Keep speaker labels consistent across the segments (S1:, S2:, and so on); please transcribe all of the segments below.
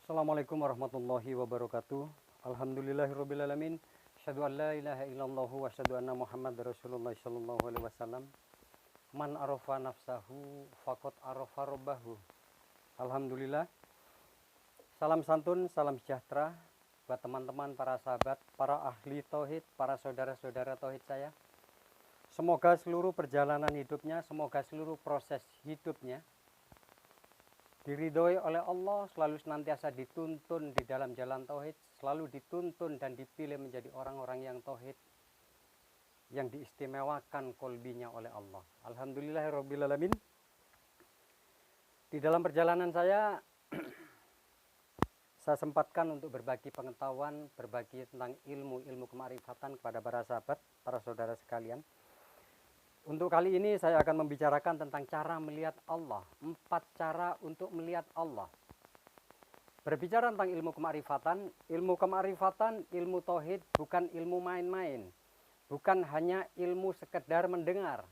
S1: Assalamualaikum warahmatullahi wabarakatuh. Alhamdulillahirrabbilalamin. Asyhadu an la ilaha illallah wa asyhadu anna Muhammad Rasulullah sallallahu alaihi wasallam. Man arafa nafsahu faqad arafa rabbahu. Alhamdulillah. Salam santun, salam sejahtera buat teman-teman, para sahabat, para ahli tauhid, para saudara-saudara tauhid saya. Semoga seluruh perjalanan hidupnya, semoga seluruh proses hidupnya diridhoi oleh Allah, selalu senantiasa dituntun di dalam jalan tauhid, selalu dituntun dan dipilih menjadi orang-orang yang tauhid, yang diistimewakan kolbinya oleh Allah. Alhamdulillahirrabbilalamin. Di dalam perjalanan saya sempatkan untuk berbagi pengetahuan, berbagi tentang ilmu kemarifatan kepada para sahabat, para saudara sekalian. Untuk kali ini saya akan membicarakan tentang cara melihat Allah. 4 cara untuk melihat Allah. Berbicara tentang ilmu kemarifatan, ilmu tauhid bukan ilmu main-main. Bukan hanya ilmu sekedar mendengar.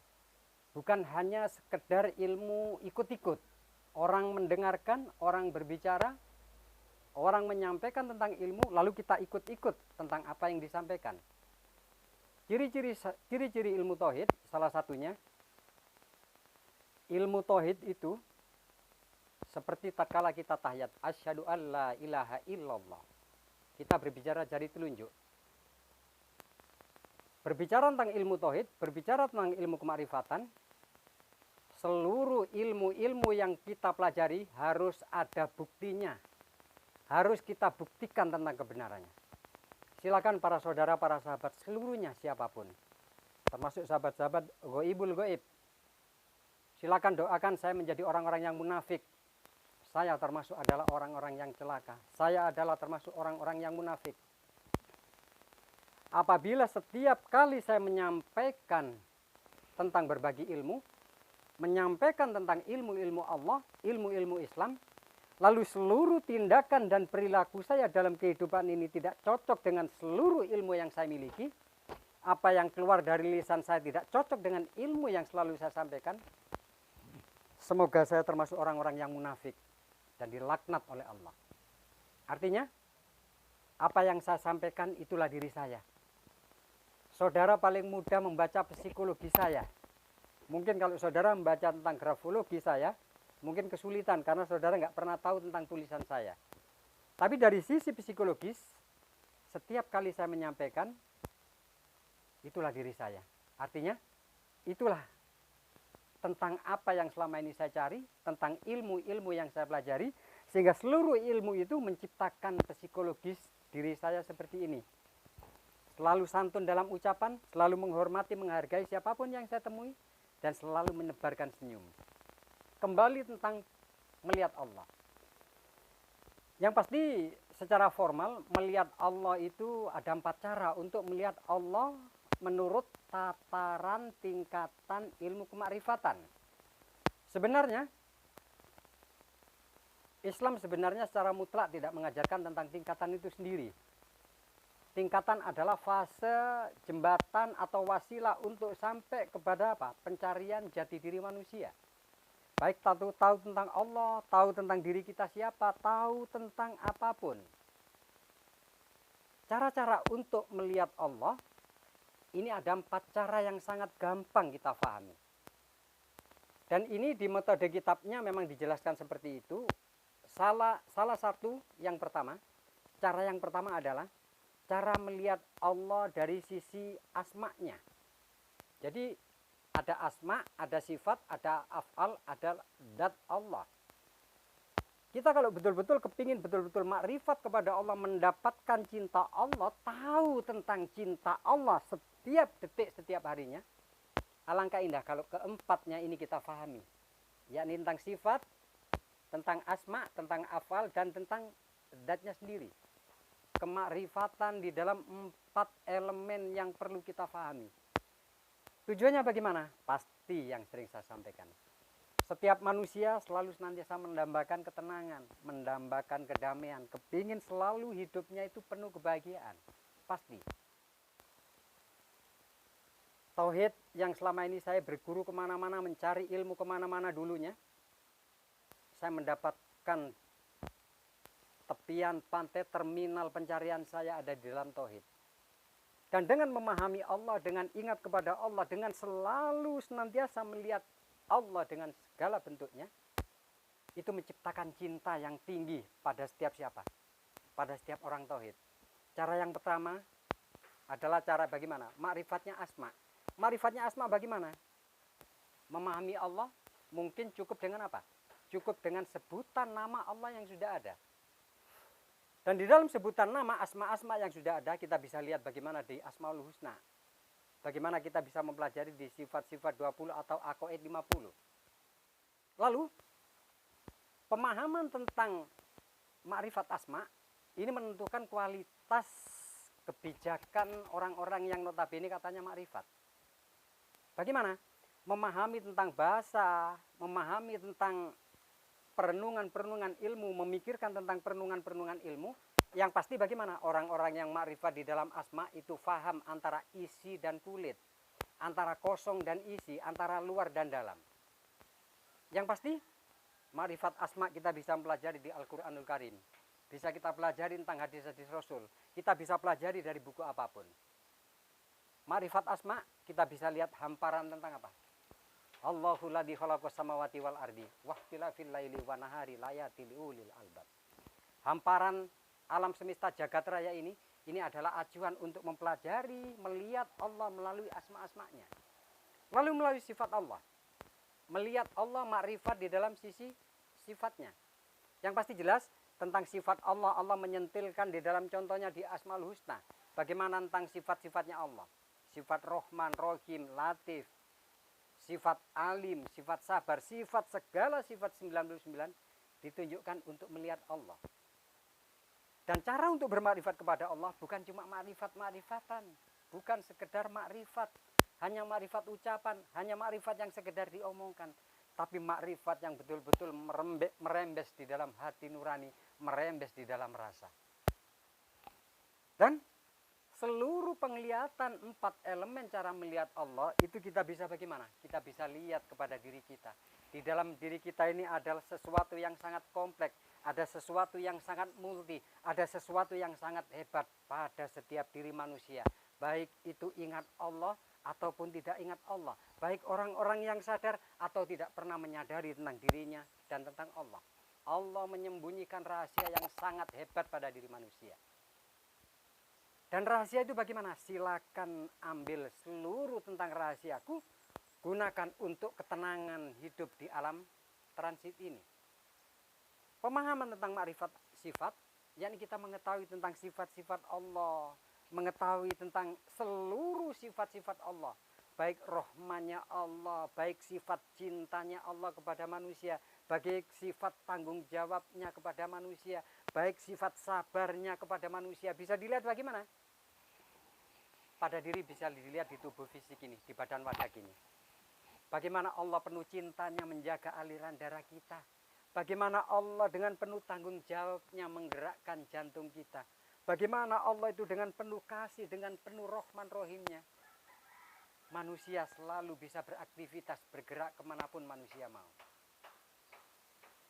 S1: Bukan hanya sekedar ilmu ikut-ikut. Orang mendengarkan, orang berbicara, orang menyampaikan tentang ilmu, lalu kita ikut-ikut tentang apa yang disampaikan. Ciri-ciri ilmu tauhid, salah satunya ilmu tauhid itu seperti tatkala kita tahiyat, asyhadu alla ilaha illallah. Kita berbicara jari telunjuk. Berbicara tentang ilmu tauhid, berbicara tentang ilmu kemarifatan, seluruh ilmu-ilmu yang kita pelajari harus ada buktinya. Harus kita buktikan tentang kebenarannya. Silakan para saudara, para sahabat seluruhnya siapapun, termasuk sahabat-sahabat goibul goib, silakan doakan saya menjadi orang-orang yang munafik. Saya termasuk adalah orang-orang yang celaka. Saya adalah termasuk orang-orang yang munafik. Apabila setiap kali saya menyampaikan tentang berbagi ilmu, menyampaikan tentang ilmu-ilmu Allah, ilmu-ilmu Islam, lalu seluruh tindakan dan perilaku saya dalam kehidupan ini tidak cocok dengan seluruh ilmu yang saya miliki, apa yang keluar dari lisan saya tidak cocok dengan ilmu yang selalu saya sampaikan, semoga saya termasuk orang-orang yang munafik dan dilaknat oleh Allah. Artinya, apa yang saya sampaikan itulah diri saya. Saudara paling mudah membaca psikologi saya. Mungkin kalau saudara membaca tentang grafologi saya, mungkin kesulitan karena saudara nggak pernah tahu tentang tulisan saya. Tapi dari sisi psikologis, setiap kali saya menyampaikan, itulah diri saya. Artinya, itulah tentang apa yang selama ini saya cari, tentang ilmu-ilmu yang saya pelajari, sehingga seluruh ilmu itu menciptakan psikologis diri saya seperti ini. Selalu santun dalam ucapan, selalu menghormati, menghargai siapapun yang saya temui, dan selalu menebarkan senyum. Kembali tentang melihat Allah. Yang pasti secara formal melihat Allah itu ada 4 cara untuk melihat Allah menurut tataran tingkatan ilmu kemarifatan. Sebenarnya Islam sebenarnya secara mutlak tidak mengajarkan tentang tingkatan itu sendiri. Tingkatan adalah fase, jembatan atau wasilah untuk sampai kepada apa? Pencarian jati diri manusia. Baik tahu tentang Allah, tahu tentang diri kita siapa, tahu tentang apapun. Cara-cara untuk melihat Allah, ini ada 4 cara yang sangat gampang kita pahami. Dan ini di metode kitabnya memang dijelaskan seperti itu. Salah satu yang pertama, cara yang pertama adalah cara melihat Allah dari sisi asma'nya. Jadi ada asma, ada sifat, ada af'al, ada zat Allah. Kita kalau betul-betul kepingin betul-betul makrifat kepada Allah, mendapatkan cinta Allah, tahu tentang cinta Allah setiap detik, setiap harinya, alangkah indah kalau keempatnya ini kita pahami. Yakni tentang sifat, tentang asma, tentang af'al, dan tentang zatnya sendiri. Kemakrifatan di dalam 4 elemen yang perlu kita pahami. Tujuannya bagaimana? Pasti yang sering saya sampaikan. Setiap manusia selalu senantiasa mendambakan ketenangan, mendambakan kedamaian, kepingin selalu hidupnya itu penuh kebahagiaan. Pasti. Tauhid yang selama ini saya berguru kemana-mana, mencari ilmu kemana-mana dulunya, saya mendapatkan tepian pantai terminal pencarian saya ada di dalam tauhid. Dan dengan memahami Allah, dengan ingat kepada Allah, dengan selalu senantiasa melihat Allah dengan segala bentuknya, itu menciptakan cinta yang tinggi pada setiap siapa? Pada setiap orang tauhid. Cara yang pertama adalah cara bagaimana? Ma'rifatnya asma. Ma'rifatnya asma bagaimana? Memahami Allah mungkin cukup dengan apa? Cukup dengan sebutan nama Allah yang sudah ada. Dan di dalam sebutan nama asma-asma yang sudah ada, kita bisa lihat bagaimana di Asmaul Husna. Bagaimana kita bisa mempelajari di sifat-sifat 20 atau aqaid 50. Lalu, pemahaman tentang ma'rifat asma, ini menentukan kualitas kebijakan orang-orang yang notabene katanya ma'rifat. Bagaimana? Memahami tentang bahasa, memahami tentang perenungan-perenungan ilmu, memikirkan tentang perenungan-perenungan ilmu, yang pasti bagaimana? Orang-orang yang ma'rifat di dalam asma itu faham antara isi dan kulit, antara kosong dan isi, antara luar dan dalam. Yang pasti, ma'rifat asma kita bisa pelajari di Al-Quranul Karim. Bisa kita pelajari tentang hadis-hadis Rasul. Kita bisa pelajari dari buku apapun. Ma'rifat asma kita bisa lihat hamparan tentang apa? Allahul ladzi khalaqas samawati wal ardi wahtilafil laili wan nahari layatil ulil albab. Hamparan alam semesta jagat raya ini adalah acuan untuk mempelajari, melihat Allah melalui asma-asmanya. Lalu melalui sifat Allah. Melihat Allah makrifat di dalam sisi sifatnya. Yang pasti jelas tentang sifat Allah, Allah menyentilkan di dalam contohnya di Asmaul Husna. Bagaimana tentang sifat-sifatnya Allah? Sifat Rahman, Rahim, Latif, sifat alim, sifat sabar, sifat segala sifat 99 ditunjukkan untuk melihat Allah. Dan cara untuk bermakrifat kepada Allah bukan cuma makrifat-makrifatan, bukan sekedar makrifat, hanya makrifat ucapan, hanya makrifat yang sekedar diomongkan, tapi makrifat yang betul-betul merembes di dalam hati nurani, merembes di dalam rasa. Dan seluruh penglihatan 4 elemen cara melihat Allah itu kita bisa bagaimana? Kita bisa lihat kepada diri kita. Di dalam diri kita ini adalah sesuatu yang sangat kompleks, ada sesuatu yang sangat multi, ada sesuatu yang sangat hebat pada setiap diri manusia. Baik itu ingat Allah ataupun tidak ingat Allah. Baik orang-orang yang sadar atau tidak pernah menyadari tentang dirinya dan tentang Allah. Allah menyembunyikan rahasia yang sangat hebat pada diri manusia. Dan rahasia itu bagaimana? Silakan ambil seluruh tentang rahasiaku, gunakan untuk ketenangan hidup di alam transit ini. Pemahaman tentang makrifat sifat, yakni kita mengetahui tentang sifat-sifat Allah, mengetahui tentang seluruh sifat-sifat Allah, baik rahmannya Allah, baik sifat cintanya Allah kepada manusia, baik sifat tanggung jawabnya kepada manusia, baik sifat sabarnya kepada manusia. Bisa dilihat bagaimana? Pada diri bisa dilihat di tubuh fisik ini, di badan wadah ini. Bagaimana Allah penuh cintanya menjaga aliran darah kita. Bagaimana Allah dengan penuh tanggung jawabnya menggerakkan jantung kita. Bagaimana Allah itu dengan penuh kasih, dengan penuh rahman rohimnya. Manusia selalu bisa beraktivitas, bergerak kemanapun manusia mau.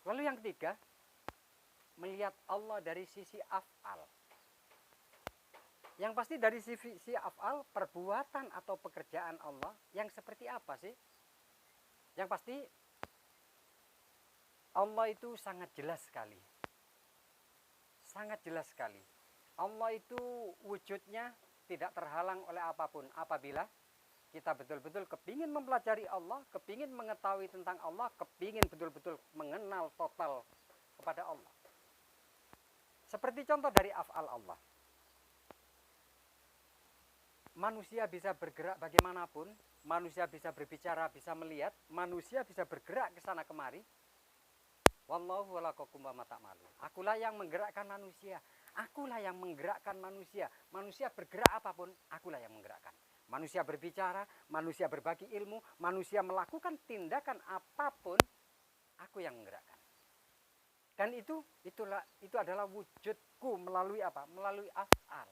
S1: Lalu yang ketiga, melihat Allah dari sisi af'al. Yang pasti dari sisi af'al, perbuatan atau pekerjaan Allah yang seperti apa sih? Yang pasti Allah itu sangat jelas sekali. Sangat jelas sekali. Allah itu wujudnya tidak terhalang oleh apapun. Apabila kita betul-betul kepingin mempelajari Allah, kepingin mengetahui tentang Allah, kepingin betul-betul mengenal total kepada Allah. Seperti contoh dari af'al Allah. Manusia bisa bergerak bagaimanapun, manusia bisa berbicara, bisa melihat, manusia bisa bergerak ke sana kemari. Wallahu walakum wa mata'malu. Akulah yang menggerakkan manusia. Akulah yang menggerakkan manusia. Manusia bergerak apapun, akulah yang menggerakkan. Manusia berbicara, manusia berbagi ilmu, manusia melakukan tindakan apapun, aku yang menggerakkan. Dan itu adalah wujudku melalui apa? Melalui af'al.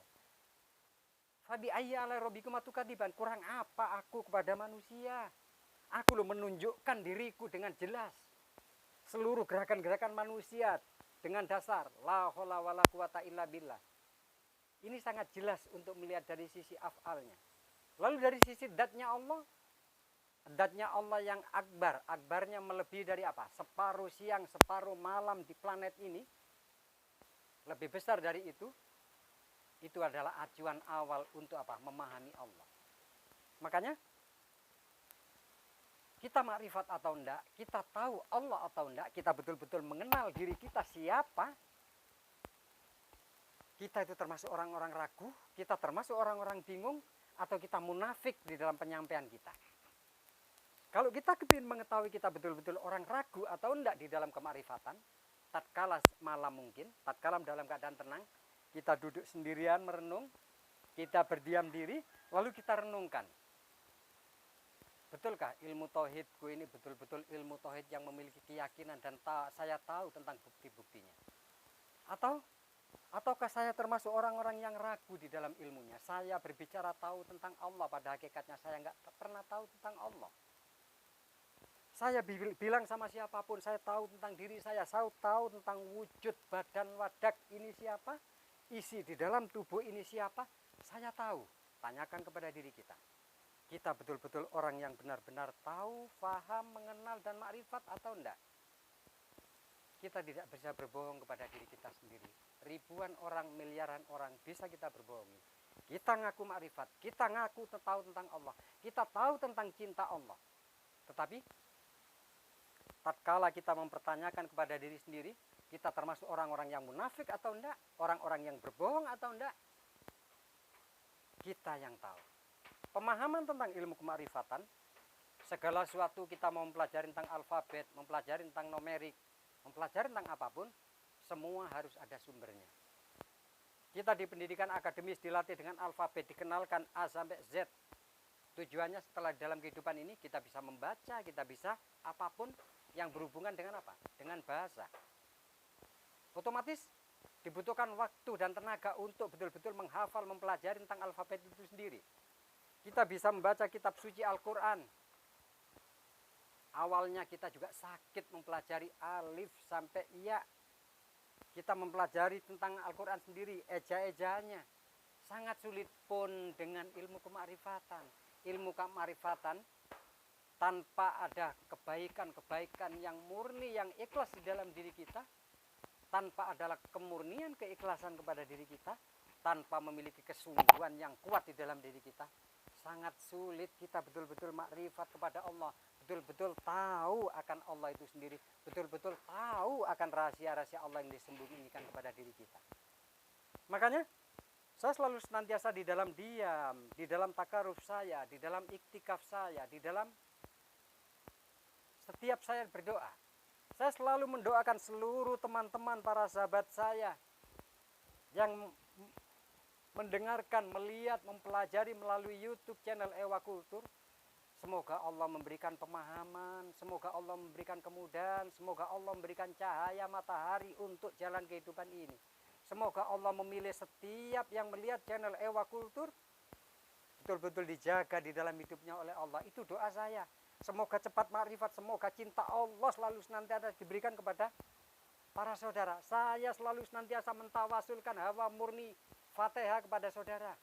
S1: Fabi ayya ala rabbikum atukadiban. Kurang apa aku kepada manusia? Aku loh menunjukkan diriku dengan jelas. Seluruh gerakan-gerakan manusia dengan dasar la haula wala quwata illa billah. Ini sangat jelas untuk melihat dari sisi af'alnya. Lalu dari sisi datnya Allah yang akbar, akbarnya melebihi dari apa? Separuh siang, separuh malam di planet ini, lebih besar dari itu adalah acuan awal untuk apa? Memahami Allah. Makanya kita makrifat atau enggak, kita tahu Allah atau enggak, kita betul-betul mengenal diri kita siapa, kita itu termasuk orang-orang ragu, kita termasuk orang-orang bingung, atau kita munafik di dalam penyampaian kita. Kalau kita ingin mengetahui kita betul-betul orang ragu atau enggak di dalam kemakrifatan, tatkala malam mungkin, tatkala dalam keadaan tenang, kita duduk sendirian merenung, kita berdiam diri, lalu kita renungkan. Betulkah ilmu tauhidku ini betul-betul ilmu tauhid yang memiliki keyakinan dan saya tahu tentang bukti-buktinya? Ataukah saya termasuk orang-orang yang ragu di dalam ilmunya? Saya berbicara tahu tentang Allah, pada hakikatnya saya nggak pernah tahu tentang Allah. Saya bilang sama siapapun, saya tahu tentang diri saya tahu tentang wujud badan wadak ini siapa, isi di dalam tubuh ini siapa, saya tahu. Tanyakan kepada diri kita. Kita betul-betul orang yang benar-benar tahu, faham, mengenal, dan makrifat atau enggak? Kita tidak bisa berbohong kepada diri kita sendiri. Ribuan orang, miliaran orang bisa kita berbohongi. Kita ngaku makrifat, kita ngaku tahu tentang Allah, kita tahu tentang cinta Allah. Tetapi tatkala kita mempertanyakan kepada diri sendiri, kita termasuk orang-orang yang munafik atau enggak, orang-orang yang berbohong atau enggak, kita yang tahu. Pemahaman tentang ilmu kemakrifatan, segala sesuatu kita mau mempelajari tentang alfabet, mempelajari tentang numerik, mempelajari tentang apapun, semua harus ada sumbernya. Kita di pendidikan akademis dilatih dengan alfabet, dikenalkan A sampai Z. Tujuannya setelah dalam kehidupan ini kita bisa membaca, kita bisa apapun yang berhubungan dengan apa? Dengan bahasa. Otomatis dibutuhkan waktu dan tenaga untuk betul-betul menghafal, mempelajari tentang alfabet itu sendiri. Kita bisa membaca kitab suci Al-Quran. Awalnya kita juga sakit mempelajari alif sampai ya. Kita mempelajari tentang Al-Quran sendiri, eja-ejaannya. Sangat sulit pun dengan ilmu kemakrifatan. Ilmu kemakrifatan tanpa ada kebaikan-kebaikan yang murni, yang ikhlas di dalam diri kita, tanpa adalah kemurnian keikhlasan kepada diri kita, tanpa memiliki kesungguhan yang kuat di dalam diri kita, sangat sulit kita betul-betul makrifat kepada Allah, betul-betul tahu akan Allah itu sendiri, betul-betul tahu akan rahasia-rahasia Allah yang disembunyikan kepada diri kita. Makanya saya selalu senantiasa di dalam diam, di dalam takaruf saya, di dalam iktikaf saya, di dalam setiap saya berdoa, saya selalu mendoakan seluruh teman-teman, para sahabat saya yang mendengarkan, melihat, mempelajari melalui YouTube channel Ewa Kultur. Semoga Allah memberikan pemahaman, semoga Allah memberikan kemudahan, semoga Allah memberikan cahaya matahari untuk jalan kehidupan ini. Semoga Allah memilih setiap yang melihat channel Ewa Kultur betul-betul dijaga di dalam hidupnya oleh Allah. Itu doa saya. Semoga cepat makrifat, semoga cinta Allah selalu senantiasa diberikan kepada para saudara. Saya selalu senantiasa mentawasulkan hawa murni Fatihah kepada saudara.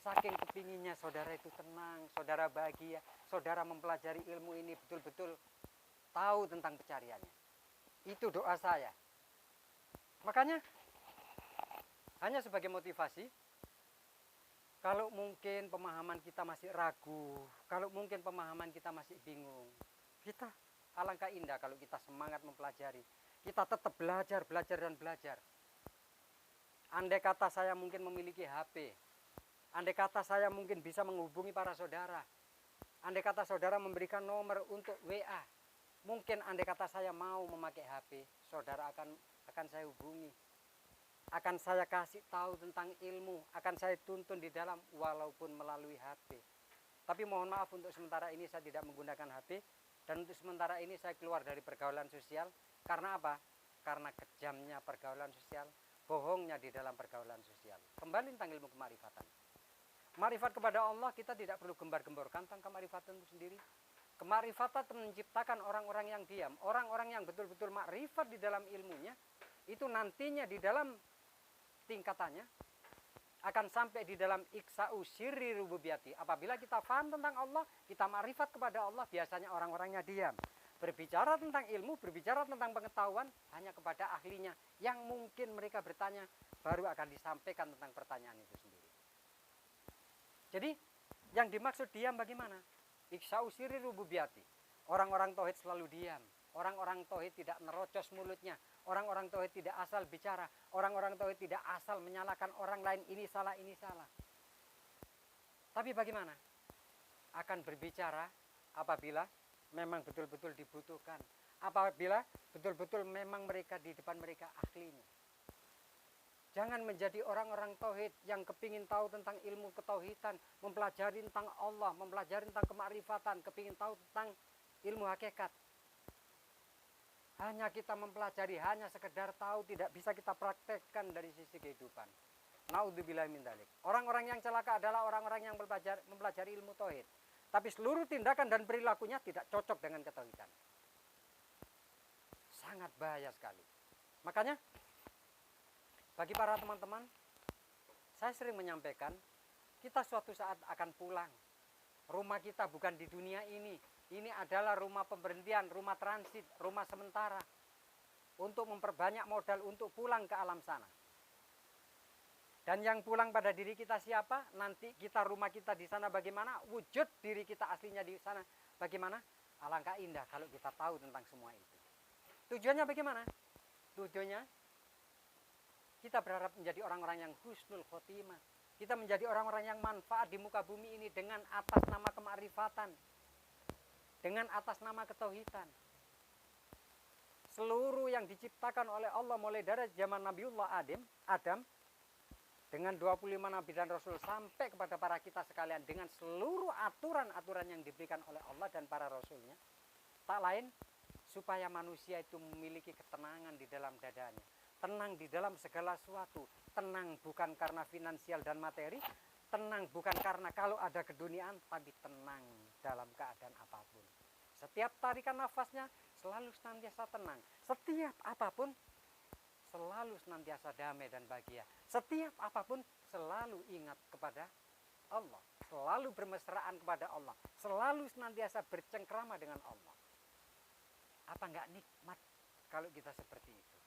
S1: Saking kepinginnya saudara itu tenang, saudara bahagia, saudara mempelajari ilmu ini betul-betul tahu tentang pencariannya. Itu doa saya. Makanya hanya sebagai motivasi, kalau mungkin pemahaman kita masih ragu, kalau mungkin pemahaman kita masih bingung, kita alangkah indah kalau kita semangat mempelajari. Kita tetap belajar dan belajar. Andai kata saya mungkin memiliki HP, andai kata saya mungkin bisa menghubungi para saudara, andai kata saudara memberikan nomor untuk WA, mungkin andai kata saya mau memakai HP, saudara akan saya hubungi, akan saya kasih tahu tentang ilmu, akan saya tuntun di dalam walaupun melalui HP. Tapi mohon maaf, untuk sementara ini saya tidak menggunakan HP, dan untuk sementara ini saya keluar dari pergaulan sosial. Karena apa? Karena kejamnya pergaulan sosial, bohongnya di dalam pergaulan sosial. Kembali tentang ilmu kemarifatan. Marifat kepada Allah, kita tidak perlu gembar-gemborkan tentang kemarifatan itu sendiri. Kemakrifatan menciptakan orang-orang yang diam. Orang-orang yang betul-betul makrifat di dalam ilmunya, itu nantinya di dalam tingkatannya akan sampai di dalam iksa'u sirri rububiyati. Apabila kita paham tentang Allah, kita makrifat kepada Allah, biasanya orang-orangnya diam. Berbicara tentang ilmu, berbicara tentang pengetahuan, hanya kepada ahlinya. Yang mungkin mereka bertanya, baru akan disampaikan tentang pertanyaan itu sendiri. Jadi, yang dimaksud diam bagaimana? Iksa'u sirri rububiyati. Orang-orang tauhid selalu diam. Orang-orang tauhid tidak nerocos mulutnya. Orang-orang tauhid tidak asal bicara. Orang-orang tauhid tidak asal menyalahkan orang lain, ini salah, ini salah. Tapi bagaimana? Akan berbicara apabila memang betul-betul dibutuhkan. Apabila betul-betul memang mereka di depan mereka ahlinya. Jangan menjadi orang-orang tauhid yang kepingin tahu tentang ilmu ketauhidan, mempelajari tentang Allah, mempelajari tentang kemakrifatan, kepingin tahu tentang ilmu hakikat. Hanya kita mempelajari, hanya sekedar tahu, tidak bisa kita praktekkan dari sisi kehidupan. Naudzubillahi min dzalik. Orang-orang yang celaka adalah orang-orang yang mempelajari ilmu tauhid, tapi seluruh tindakan dan perilakunya tidak cocok dengan ketauhidan. Sangat bahaya sekali. Makanya bagi para teman-teman, saya sering menyampaikan, kita suatu saat akan pulang. Rumah kita bukan di dunia ini. Ini adalah rumah pemberhentian, rumah transit, rumah sementara. Untuk memperbanyak modal untuk pulang ke alam sana. Dan yang pulang pada diri kita siapa? Nanti kita, rumah kita di sana bagaimana? Wujud diri kita aslinya di sana bagaimana? Alangkah indah kalau kita tahu tentang semua itu. Tujuannya bagaimana? Tujuannya kita berharap menjadi orang-orang yang husnul khotimah. Kita menjadi orang-orang yang manfaat di muka bumi ini dengan atas nama kemakrifatan, dengan atas nama ketauhidan. Seluruh yang diciptakan oleh Allah mulai dari zaman Nabiullah Adam dengan 25 nabi dan rasul sampai kepada para kita sekalian dengan seluruh aturan-aturan yang diberikan oleh Allah dan para rasulnya, tak lain supaya manusia itu memiliki ketenangan di dalam dadanya. Tenang di dalam segala sesuatu. Tenang bukan karena finansial dan materi. Tenang bukan karena kalau ada keduniaan, tapi tenang dalam keadaan apapun. Setiap tarikan nafasnya selalu senantiasa tenang. Setiap apapun selalu senantiasa damai dan bahagia. Setiap apapun selalu ingat kepada Allah. Selalu bermesraan kepada Allah. Selalu senantiasa bercengkrama dengan Allah. Apa enggak nikmat kalau kita seperti itu?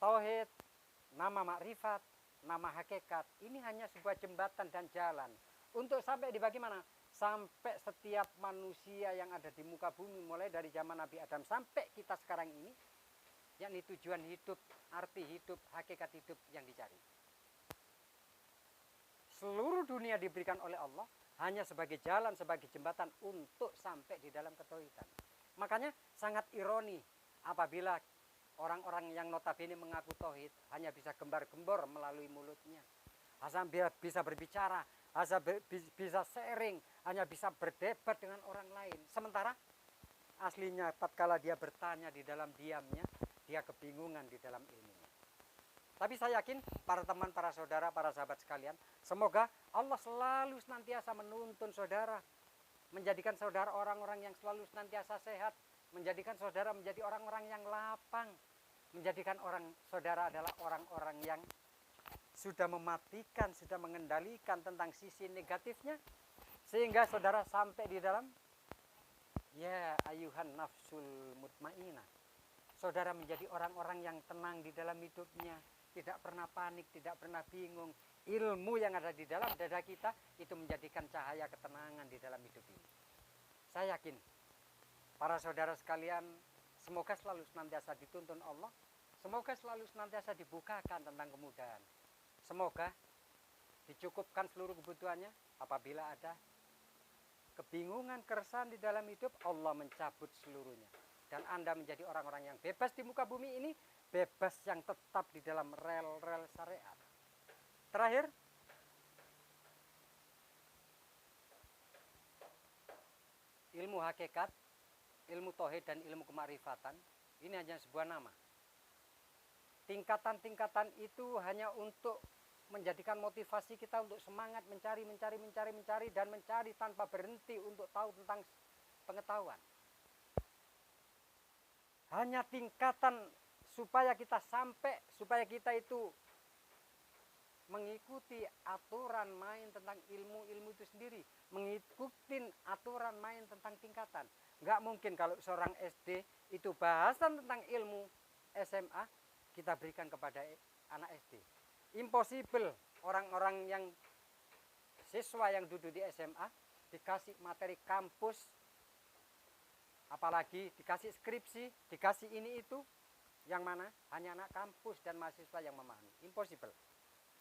S1: Tauhid, nama makrifat, nama hakikat, ini hanya sebuah jembatan dan jalan. Untuk sampai di bagaimana? Sampai setiap manusia yang ada di muka bumi, mulai dari zaman Nabi Adam sampai kita sekarang ini, yakni tujuan hidup, arti hidup, hakikat hidup yang dicari. Seluruh dunia diberikan oleh Allah hanya sebagai jalan, sebagai jembatan untuk sampai di dalam ketauhidan. Makanya sangat ironi apabila orang-orang yang notabene mengaku tauhid hanya bisa gembar-gembor melalui mulutnya. Hanya bisa berbicara, hanya bisa sharing, hanya bisa berdebat dengan orang lain. Sementara aslinya tatkala dia bertanya di dalam diamnya, dia kebingungan di dalam ilmunya. Tapi saya yakin para teman, para saudara, para sahabat sekalian, semoga Allah selalu senantiasa menuntun saudara, menjadikan saudara orang-orang yang selalu senantiasa sehat, menjadikan saudara menjadi orang-orang yang lapang, menjadikan saudara adalah orang-orang yang sudah mematikan, sudah mengendalikan tentang sisi negatifnya, sehingga saudara sampai di dalam ya ayuhan nafsul mutmainah. Saudara menjadi orang-orang yang tenang di dalam hidupnya, tidak pernah panik, tidak pernah bingung. Ilmu yang ada di dalam dada kita itu menjadikan cahaya ketenangan di dalam hidup ini. Saya yakin para saudara sekalian, semoga selalu senantiasa dituntun Allah. Semoga selalu senantiasa dibukakan tentang kemudahan. Semoga dicukupkan seluruh kebutuhannya. Apabila ada kebingungan, keresahan di dalam hidup, Allah mencabut seluruhnya. Dan Anda menjadi orang-orang yang bebas di muka bumi ini, bebas yang tetap di dalam rel-rel syariat. Terakhir, ilmu hakikat, ilmu tauhid dan ilmu kemakrifatan ini hanya sebuah nama. Tingkatan-tingkatan itu hanya untuk menjadikan motivasi kita untuk semangat mencari dan mencari tanpa berhenti untuk tahu tentang pengetahuan. Hanya tingkatan supaya kita itu mengikuti aturan main tentang ilmu itu sendiri, mengikuti aturan main tentang tingkatan. Nggak mungkin kalau seorang SD itu bahasan tentang ilmu SMA kita berikan kepada anak SD. Impossible. Orang-orang yang siswa yang duduk di SMA dikasih materi kampus, apalagi dikasih skripsi, dikasih ini itu, yang mana hanya anak kampus dan mahasiswa yang memahami. Impossible.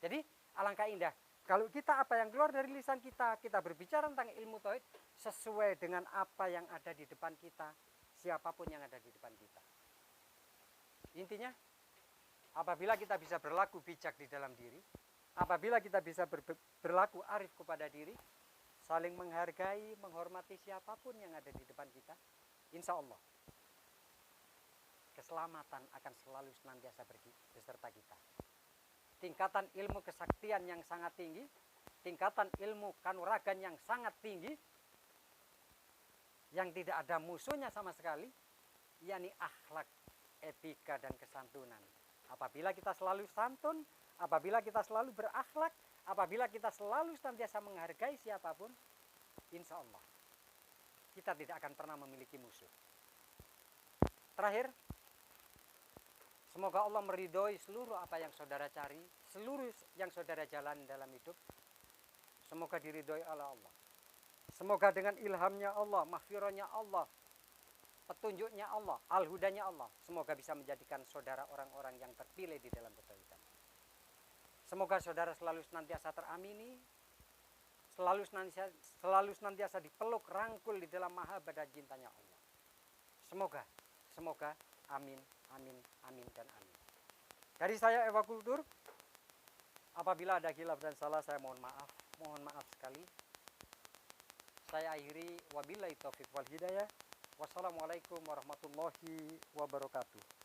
S1: Jadi alangkah indah kalau kita apa yang keluar dari lisan kita berbicara tentang ilmu tauhid sesuai dengan apa yang ada di depan kita, siapapun yang ada di depan kita. Intinya, apabila kita bisa berlaku bijak di dalam diri, apabila kita bisa berlaku arif kepada diri, saling menghargai, menghormati siapapun yang ada di depan kita, insya Allah keselamatan akan selalu senantiasa beserta kita. Tingkatan ilmu kesaktian yang sangat tinggi, tingkatan ilmu kanuragan yang sangat tinggi, yang tidak ada musuhnya sama sekali, yakni akhlak, etika, dan kesantunan. Apabila kita selalu santun, apabila kita selalu berakhlak, apabila kita selalu senantiasa menghargai siapapun, insya Allah kita tidak akan pernah memiliki musuh. Terakhir, semoga Allah meridhoi seluruh apa yang saudara cari, seluruh yang saudara jalan dalam hidup. Semoga diridhoi oleh Allah. Semoga dengan ilhamnya Allah, maghfirahnya Allah, petunjuknya Allah, al-hudanya Allah, semoga bisa menjadikan saudara orang-orang yang terpilih di dalam ketauhidan. Semoga saudara selalu senantiasa teramini, selalu senantiasa dipeluk rangkul di dalam mahabbah dan cintanya Allah. Semoga, amin, amin, amin, dan amin. Dari saya Ewa Kultur, apabila ada khilaf dan salah saya mohon maaf sekali. Saya akhiri, wabillahi taufiq wal hidayah. Wassalamualaikum warahmatullahi wabarakatuh.